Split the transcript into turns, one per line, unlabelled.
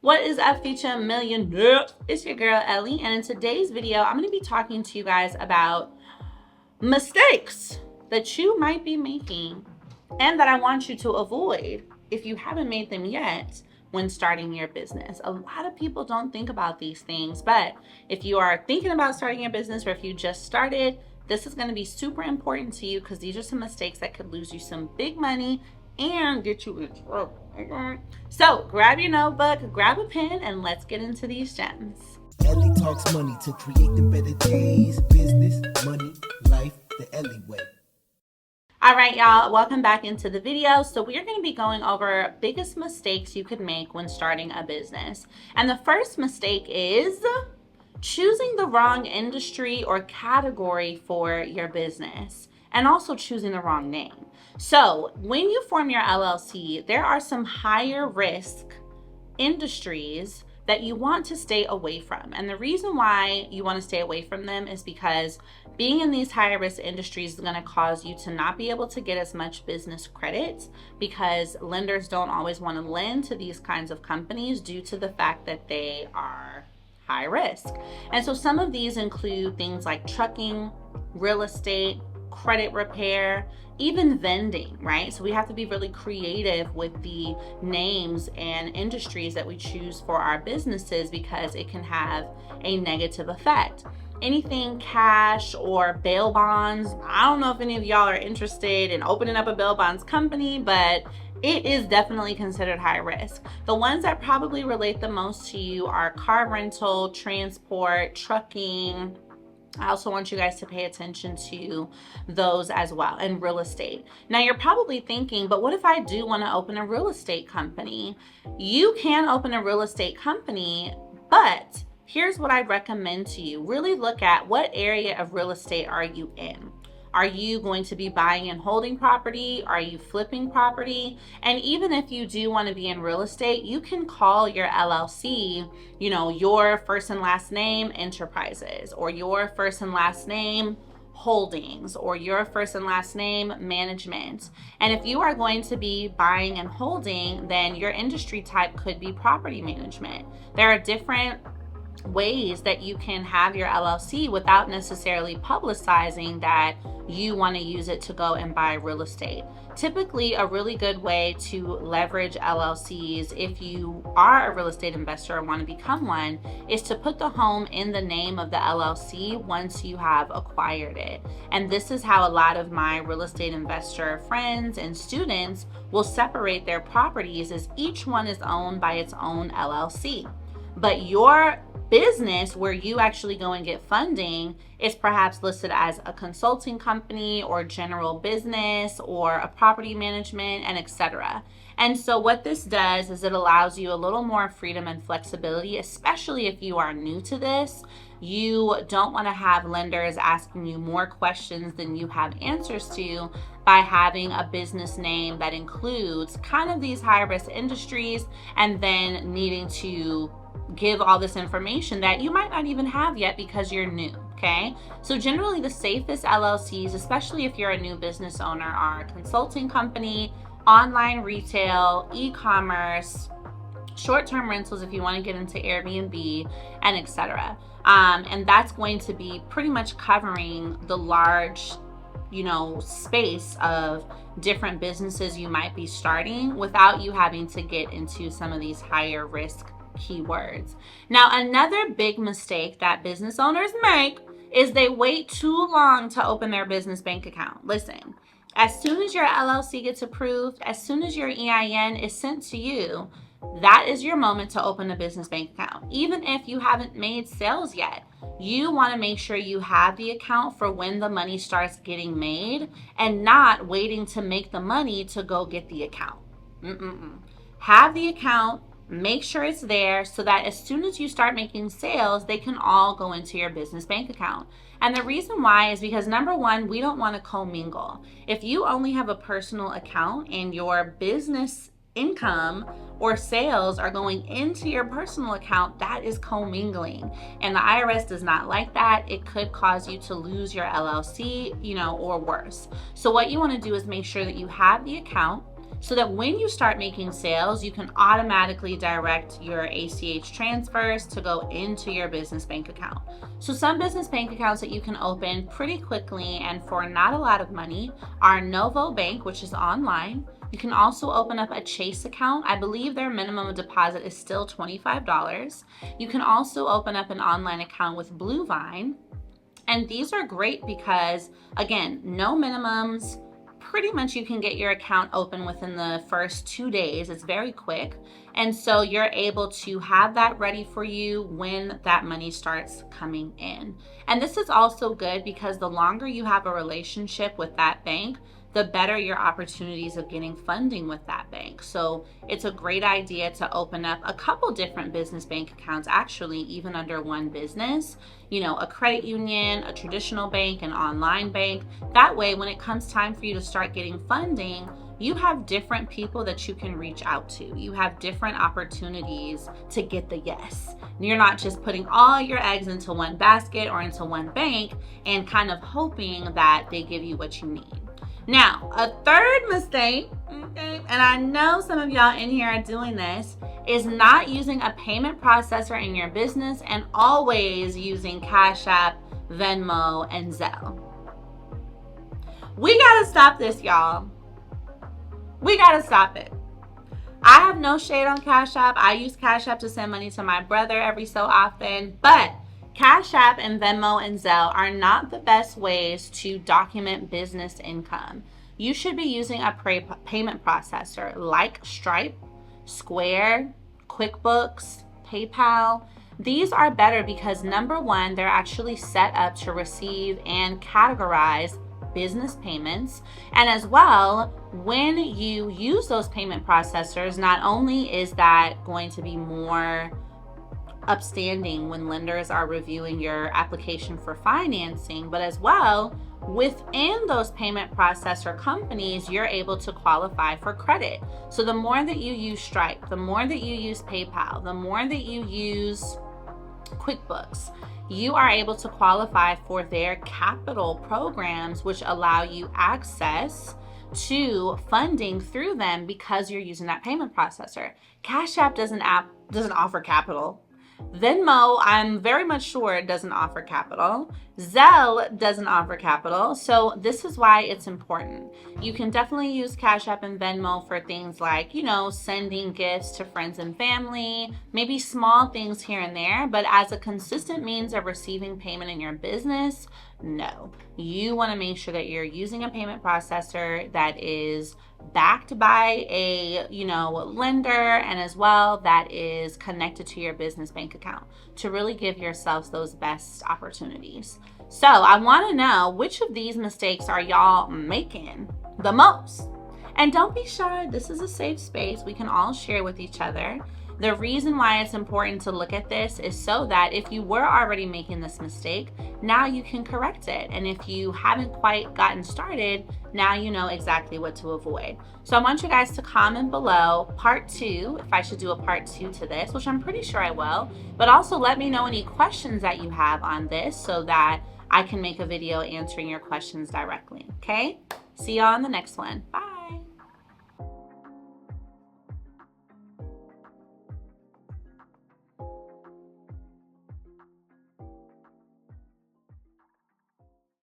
What is up, future millionaire? It's your girl Ellie, and in today's video, I'm going to be talking to you guys about mistakes that you might be making and that I want you to avoid if you haven't made them yet when starting your business. A lot of people don't think about these things, but if you are thinking about starting your business or if you just started, this is going to be super important to you because these are some mistakes that could lose you some big money and get you in trouble. So grab your notebook, grab a pen, and let's get into these gems.
Ellie talks money to create the better days. Business, money, life, the Ellie way.
All right, y'all, welcome back into the video. So we're going to be going over biggest mistakes you could make when starting a business. And the first mistake is choosing the wrong industry or category for your business, and also choosing the wrong name. So when you form your LLC, there are some higher risk industries that you want to stay away from. And the reason why you want to stay away from them is because being in these higher risk industries is going to cause you to not be able to get as much business credit because lenders don't always want to lend to these kinds of companies due to the fact that they are high risk. And so some of these include things like trucking, real estate, credit repair, even vending, right? So we have to be really creative with the names and industries that we choose for our businesses because it can have a negative effect. Anything cash or bail bonds, I don't know if any of y'all are interested in opening up a bail bonds company, but it is definitely considered high risk. The ones that probably relate the most to you are car rental, transport, trucking. I also want you guys to pay attention to those as well, and real estate. Now you're probably thinking, but what if I do want to open a real estate company? You can open a real estate company, but here's what I recommend to you. Really look at what area of real estate are you in. Are you going to be buying and holding property? Are you flipping property? And even if you do want to be in real estate, you can call your LLC, your first and last name Enterprises, or your first and last name Holdings, or your first and last name Management. And if you are going to be buying and holding, then your industry type could be property management. There are different ways that you can have your LLC without necessarily publicizing that you want to use it to go and buy real estate. Typically, a really good way to leverage LLCs if you are a real estate investor or want to become one is to put the home in the name of the LLC once you have acquired it. And this is how a lot of my real estate investor friends and students will separate their properties, as each one is owned by its own LLC. But your business where you actually go and get funding is perhaps listed as a consulting company or general business or a property management, and etc. And so what this does is it allows you a little more freedom and flexibility, especially if you are new to this. You don't want to have lenders asking you more questions than you have answers to by having a business name that includes kind of these high risk industries and then needing to give all this information that you might not even have yet because you're new, okay? So generally the safest LLCs, especially if you're a new business owner, are a consulting company, online retail, e-commerce, short-term rentals if you want to get into Airbnb, and etc. And that's going to be pretty much covering the large space of different businesses you might be starting without you having to get into some of these higher risk keywords. Now, another big mistake that business owners make is they wait too long to open their business bank account. Listen, as soon as your LLC gets approved, as soon as your EIN is sent to you, that is your moment to open a business bank account. Even if you haven't made sales yet, you want to make sure you have the account for when the money starts getting made and not waiting to make the money to go get the account. Have the account. Make sure it's there so that as soon as you start making sales, they can all go into your business bank account. And the reason why is because, number one, we don't want to commingle. If you only have a personal account and your business income or sales are going into your personal account, that is commingling. And the IRS does not like that. It could cause you to lose your LLC, or worse. So what you want to do is make sure that you have the account. so that when you start making sales, you can automatically direct your ACH transfers to go into your business bank account. So some business bank accounts that you can open pretty quickly and for not a lot of money are Novo Bank, which is online. You can also open up a Chase account. I believe their minimum deposit is still $25. You can also open up an online account with Bluevine. And these are great because, again, no minimums. Pretty much you can get your account open within the first 2 days. It's very quick. And so you're able to have that ready for you when that money starts coming in. And this is also good because the longer you have a relationship with that bank, the better your opportunities of getting funding with that bank. So it's a great idea to open up a couple different business bank accounts, actually, even under one business, a credit union, a traditional bank, an online bank. That way, when it comes time for you to start getting funding, you have different people that you can reach out to. You have different opportunities to get the yes. You're not just putting all your eggs into one basket or into one bank and kind of hoping that they give you what you need. Now, a third mistake, and I know some of y'all in here are doing this, is not using a payment processor in your business and always using Cash App, Venmo, and Zelle. We gotta stop this, y'all. We gotta stop it. I have no shade on Cash App. I use Cash App to send money to my brother every so often, but Cash App and Venmo and Zelle are not the best ways to document business income. You should be using a payment processor like Stripe, Square, QuickBooks, PayPal. These are better because number one, they're actually set up to receive and categorize business payments. And as well, when you use those payment processors, not only is that going to be more upstanding when lenders are reviewing your application for financing, but as well, within those payment processor companies, you're able to qualify for credit. So the more that you use Stripe, the more that you use PayPal, the more that you use QuickBooks, you are able to qualify for their capital programs, which allow you access to funding through them because you're using that payment processor. Cash App doesn't offer capital. Venmo, I'm very much sure it doesn't offer capital. Zelle doesn't offer capital. So this is why it's important. You can definitely use Cash App and Venmo for things like, sending gifts to friends and family, maybe small things here and there, but as a consistent means of receiving payment in your business, no. You want to make sure that you're using a payment processor that is backed by a lender, and as well that is connected to your business bank account to really give yourselves those best opportunities. So I want to know, which of these mistakes are y'all making the most? And don't be shy, this is a safe space. We can all share with each other. The reason why it's important to look at this is so that if you were already making this mistake, now you can correct it. And if you haven't quite gotten started, now you know exactly what to avoid. So I want you guys to comment below part 2, if I should do a part 2 to this, which I'm pretty sure I will. But also let me know any questions that you have on this so that I can make a video answering your questions directly. Okay? See y'all in the next one. Bye.